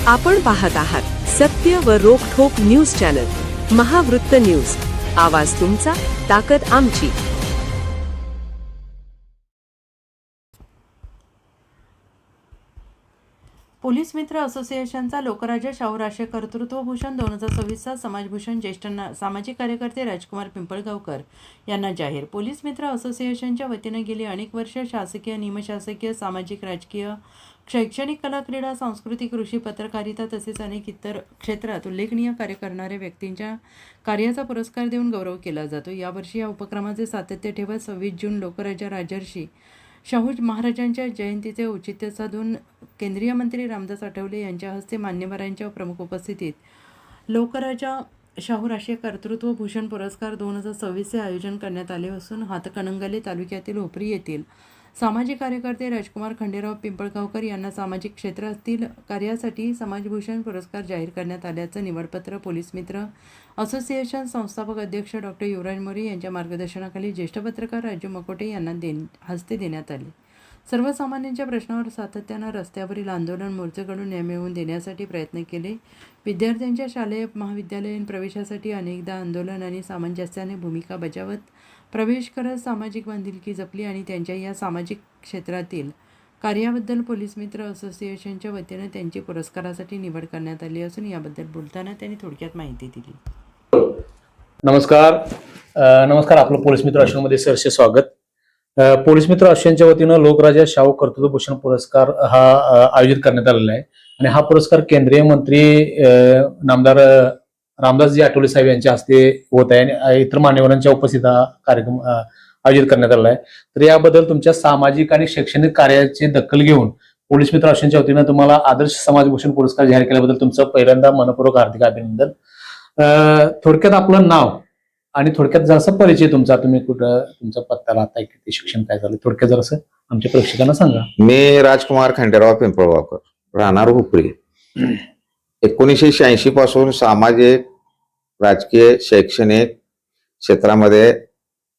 आपण पाहत आहात सत्य व रोखठोक न्यूज चॅनल महावृत्त न्यूज. आवाज तुमचा, ताकद आमची. पोलीस मित्र असोसिएशनचा लोकराज्य शाहू राष्ट्रीय कर्तृत्वभूषण 2026चा समाजभूषण ज्येष्ठ सामाजिक कार्यकर्ते राजकुमार पिंपळगावकर यांना जाहीर. पोलीस मित्र असोसिएशनच्या वतीने गेली अनेक वर्ष शासकीय, निमशासकीय, सामाजिक, राजकीय, शैक्षणिक, कला, क्रीडा, सांस्कृतिक, कृषी, पत्रकारिता तसेच अनेक इतर क्षेत्रात उल्लेखनीय कार्य करणाऱ्या व्यक्तींच्या कार्याचा पुरस्कार देऊन गौरव केला जातो. यावर्षी या उपक्रमाचे सातत्य ठेवत 26 जून लोकराज्य राजर्षी शाहू महाराजांच्या जयंतीचे औचित्य साधून केंद्रीय मंत्री रामदास आठवले यांच्या हस्ते मान्यवरांच्या प्रमुख उपस्थितीत लोकराजा शाहू राष्ट्रीय कर्तृत्वभूषण पुरस्कार 2026चे आयोजन करण्यात आले असून हातकणंगले तालुक्यातील उपरी येथील सामाजिक कार्यकर्ते राजकुमार खंडेराव पिंपळगावकर यांना सामाजिक क्षेत्रातील कार्यासाठी समाजभूषण पुरस्कार जाहीर करण्यात आल्याचं निवडपत्र पोलीस मित्र असोसिएशन संस्थापक अध्यक्ष डॉक्टर युवराज मोरे यांच्या मार्गदर्शनाखाली ज्येष्ठ पत्रकार राजू मकोटे यांना हस्ते देण्यात आले. सर्वसामान्यांच्या प्रश्नावर सातत्यानं रस्त्यावरील आंदोलन, मोर्चेकडून न्याय मिळवून देण्यासाठी प्रयत्न केले. विद्यार्थ्यांच्या शालेय महाविद्यालयीन प्रवेशासाठी अनेकदा आंदोलन आणि सामंजस्याने भूमिका बजावत प्रवेश करत सामाजिक बांधिलकी जपली आणि त्यांच्या या सामाजिक क्षेत्रातील कार्याबद्दल पोलीस मित्र असोसिएशनच्या वतीने त्यांची पुरस्कारासाठी निवड करण्यात आली असून याबद्दल बोलताना त्यांनी थोडक्यात माहिती दिली. नमस्कार. आपलं पोलीस मित्र असोसिएशनमध्ये सहर्ष स्वागत. पोलीस मित्र असोसिएशनच्या वतीनं लोकराजा शाहू कर्तृत्वभूषण पुरस्कार हा आयोजित करण्यात आलेला आहे आणि हा पुरस्कार केंद्रीय मंत्री नामदार रामदासजी आठवले साहेब यांच्या हस्ते होत आहे आणि इतर मान्यवरांच्या उपस्थितीत हा कार्यक्रम आयोजित करण्यात आलेला आहे. तर याबद्दल तुमच्या सामाजिक आणि शैक्षणिक कार्याची दखल घेऊन पोलीस मित्र असोसिएशनच्या वतीनं तुम्हाला आदर्श समाजभूषण पुरस्कार जाहीर केल्याबद्दल तुमचं पहिल्यांदा मनपूर्वक हार्दिक अभिनंदन. थोडक्यात आपलं नाव आणि थोडक्यात जरासा परिचय तुमचा, तुम्ही कुठं तुमचा पत्ता राहताय, किती शिक्षण काय झालं, थोडक्यात जरासं आमच्या प्रेक्षकांना सांगा. मी राजकुमार खंडेराव पिंपळगावकर, राहणार हुपरी. 1986 पासून सामाजिक, राजकीय, शैक्षणिक क्षेत्रामध्ये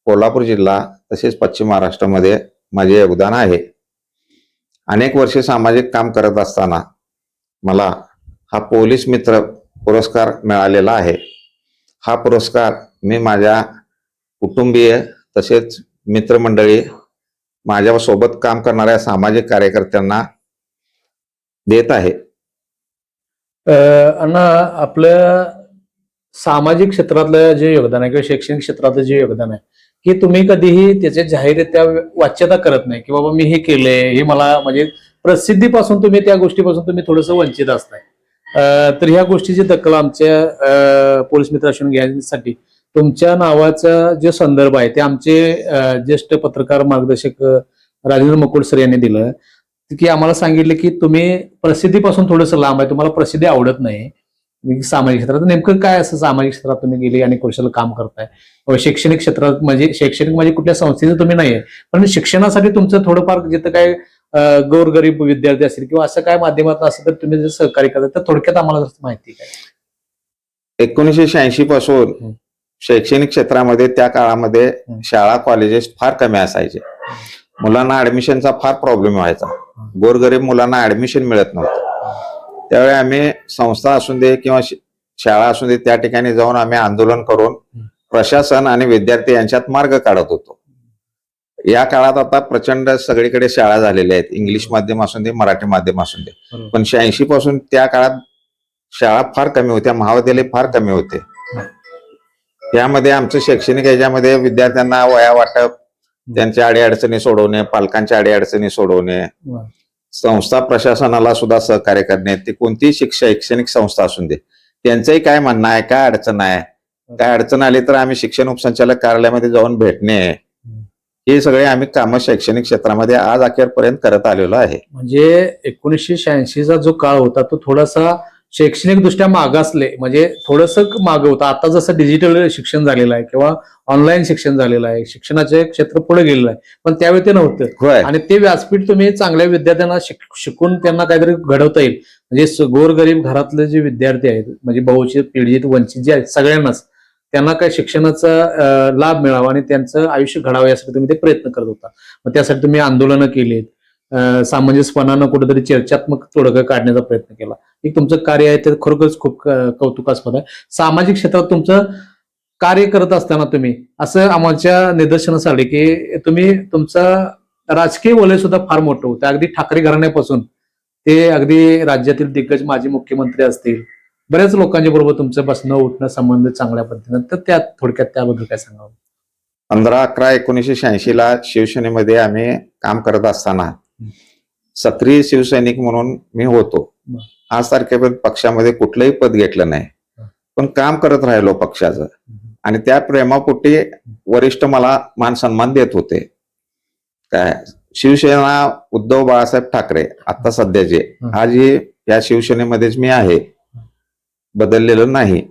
कोल्हापूर जिल्हा तसेच पश्चिम महाराष्ट्रामध्ये माझे योगदान आहे. अनेक वर्षे सामाजिक काम करत असताना मला हा पोलीस मित्र पुरस्कार मिळालेला आहे. हा पुरस्कार मी माझ्या कुटुंबीय तसेच मित्रमंडळी, माझ्यासोबत काम करणाऱ्या सामाजिक कार्यकर्त्यांना देत आहे. अण्णा, आपलं सामाजिक क्षेत्रातलं जे योगदान आहे किंवा शैक्षणिक क्षेत्रातलं जे योगदान आहे की तुम्ही कधीही त्याचे जाहीररित्या वाच्यता करत नाही की बाबा मी हे केलंय, हे मला म्हणजे प्रसिद्धीपासून तुम्ही त्या गोष्टीपासून तुम्ही थोडंसं वंचित असताय. तर ह्या गोष्टीची दखल आमच्या पोलीस मित्र असोसिएशन घेण्यासाठी तुमच्या नावाचा जे संदर्भ आहे ते आमचे ज्येष्ठ पत्रकार मार्गदर्शक राजेंद्र मकोड सर यांनी दिलं की आम्हाला सांगितलं की तुम्ही प्रसिद्धीपासून थोडंसं लांब आहे, तुम्हाला प्रसिद्धी आवडत नाही सामाजिक क्षेत्रात. नेमकं काय असं सामाजिक क्षेत्रात तुम्ही गेले आणि कौशल्य काम करताय? शैक्षणिक क्षेत्रात म्हणजे शैक्षणिक म्हणजे कुठल्या संस्थेचं तुम्ही नाहीये, पण शिक्षणासाठी तुमचं थोडंफार जिथं काय गोरगरीब विद्यार्थी असतील किंवा असं काय माध्यमातून असेल तर तुम्ही जर सहकार्य करता तर थोडक्यात आम्हाला माहिती काय. 1986 पासून शैक्षणिक क्षेत्रामध्ये त्या काळामध्ये शाळा, कॉलेजेस फार कमी असायचे. मुलांना ऍडमिशनचा फार प्रॉब्लेम व्हायचा. गोरगरीब मुलांना ऍडमिशन मिळत नव्हतं. त्यावेळी आम्ही संस्था असून दे किंवा शाळा असून दे त्या ठिकाणी जाऊन आम्ही आंदोलन करून प्रशासन आणि विद्यार्थी यांच्यात मार्ग काढत होतो. या काळात आता प्रचंड सगळीकडे शाळा झालेल्या आहेत, इंग्लिश माध्यम असून दे, मराठी माध्यम असून दे. पण 86 पासून त्या काळात शाळा फार कमी होत्या, महाविद्यालय फार कमी होते. त्यामध्ये आमचं शैक्षणिक याच्यामध्ये विद्यार्थ्यांना वया वाटप, त्यांच्या अडीअडचणी सोडवणे, पालकांच्या अडीअडचणी सोडवणे, संस्था प्रशासनाला सुद्धा सहकार्य करणे, ते कोणतीही शैक्षणिक संस्था असून दे त्यांचंही काय म्हणणं आहे, काय अडचण आहे, काय अडचण आली तर आम्ही शिक्षण उपसंचालक कार्यालयामध्ये जाऊन भेटणे, हे सगळे आम्ही कामं शैक्षणिक क्षेत्रामध्ये आज अखेरपर्यंत करत आलेलो आहे. म्हणजे 1986चा जो काळ होता तो थोडासा शैक्षणिक दृष्ट्या मागासले, म्हणजे थोडंसं मागं होतं. आता जसं डिजिटल शिक्षण झालेलं आहे किंवा ऑनलाईन शिक्षण झालेलं आहे, शिक्षणाचे क्षेत्र पुढे गेलेलं आहे, पण त्यावेळी ते नव्हतं. आणि ते व्यासपीठ तुम्ही चांगल्या विद्यार्थ्यांना शिकून त्यांना काहीतरी घडवता येईल. म्हणजे गोरगरीब घरातले जे विद्यार्थी आहेत, म्हणजे बहुचित, पीडित, वंचित जे आहेत सगळ्यांनाच त्यांना काय शिक्षणाचा लाभ मिळावा आणि त्यांचं आयुष्य घडावं यासाठी तुम्ही ते प्रयत्न करत होता. मग त्यासाठी तुम्ही आंदोलनं केलीत, सामंजस्यपणानं कुठेतरी चर्चात्मक तोडगा काढण्याचा प्रयत्न केला. एक तुमचं कार्य आहे ते खरोखरच खूप कौतुकास्पद आहे. सामाजिक क्षेत्रात तुमचं कार्य करत असताना तुम्ही असं आमच्या निदर्शनास आले की तुम्ही तुमचं राजकीय वलय सुद्धा फार मोठं होतं. अगदी ठाकरे घराण्यापासून ते अगदी राज्यातील दिग्गज माजी मुख्यमंत्री असतील, बऱ्याच लोकांच्या बरोबर तुमचं बसणं उठणं संबंध चांगल्या पद्धतीनं. तर त्यात थोडक्यात त्याबद्दल काय सांगावं? 15/11/1986 शिवसेनेमध्ये आम्ही काम करत असताना सक्रिय शिवसैनिक म्हणून मी होतो. बरं. आज तारखेपर्यंत पक्षामध्ये कुठलंही पद घेतलं नाही, पण काम करत राहिलो पक्षाचं. आणि त्या प्रेमापोटी वरिष्ठ मला मान सन्मान देत होते. काय शिवसेना उद्धव बाळासाहेब ठाकरे आता सध्याचे, आजही या शिवसेनेमध्येच मी आहे, बदललेलं नाही.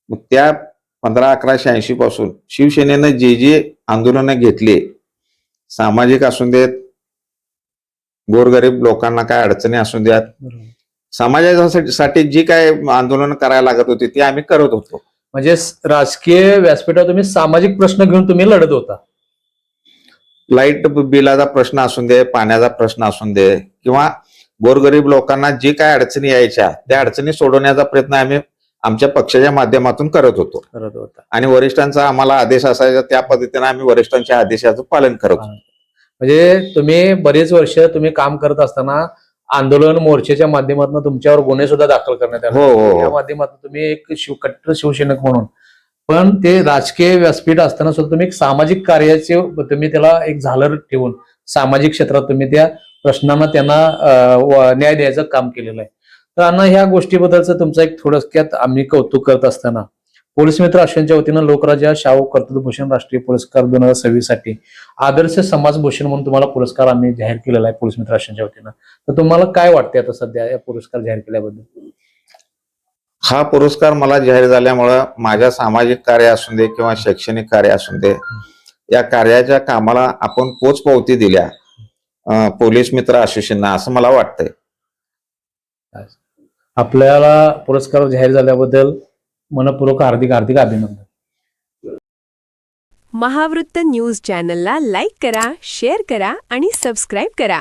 मग त्या 15/11/86 पासून शिवसेनेनं जे आंदोलनं घेतली, सामाजिक असून देत, गोरगरीब लोकांना काय अडचणी असू द्यात, समाजासाठी जी काय आंदोलन करायला लागत होती ती आम्ही करत होतो. म्हणजे राजकीय व्यासपीठावर तुम्ही सामाजिक प्रश्न घेऊन तुम्ही लढत होता. लाईट बिलाचा प्रश्न असून दे, पाण्याचा प्रश्न असून दे, किंवा गोरगरीब लोकांना जी काय अडचणी यायच्या त्या अडचणी सोडवण्याचा प्रयत्न आम्ही आमच्या पक्षाच्या माध्यमातून करत होतो. आणि वरिष्ठांचा आम्हाला आदेश असायचा त्या पद्धतीने आम्ही वरिष्ठांच्या आदेशाचं पालन करत होतो. म्हणजे तुम्ही बरेच वर्ष तुम्ही काम करत असताना आंदोलन मोर्चाच्या माध्यमातून तुमच्यावर गुन्हे सुद्धा दाखल करण्यात आले. हो. या माध्यमातून तुम्ही एक कट्टर शिवसैनिक म्हणून, पण ते राजकीय व्यासपीठ असताना सुद्धा तुम्ही एक सामाजिक कार्याचे तुम्ही त्याला एक झालर ठेवून सामाजिक क्षेत्रात तुम्ही त्या प्रश्नांना त्यांना न्याय द्यायचं काम केलेलं आहे. तर अण्णा, ह्या गोष्टीबद्दलचं तुमचं एक थोडक्यात आम्ही कौतुक करत असताना पोलीस मित्र आश्रमच्या वतीनं लोकराजा शाहू कर्तृत्वभूषण राष्ट्रीय पुरस्कार 2026 साठी आदर्श समाजभूषण म्हणून तुम्हाला पुरस्कार आम्ही जाहीर केलेला आहे पोलीस मित्र आश्रमच्या वतीनं. तर तुम्हाला काय वाटते आता सध्या या पुरस्कार जाहीर केल्याबद्दल? हा पुरस्कार मला जाहीर झाल्यामुळं माझ्या सामाजिक कार्य असू दे किंवा शैक्षणिक कार्य असू दे, या कार्याच्या कामाला आपण पोचपावती दिल्या पोलीस मित्र असोसिएशनना, असं मला वाटतंय. आपल्याला पुरस्कार जाहीर झाल्याबद्दल मनपूर्वक हार्दिक अभिनंदन. महावृत्त न्यूज चॅनलला लाईक करा, शेअर करा आणि सबस्क्राईब करा.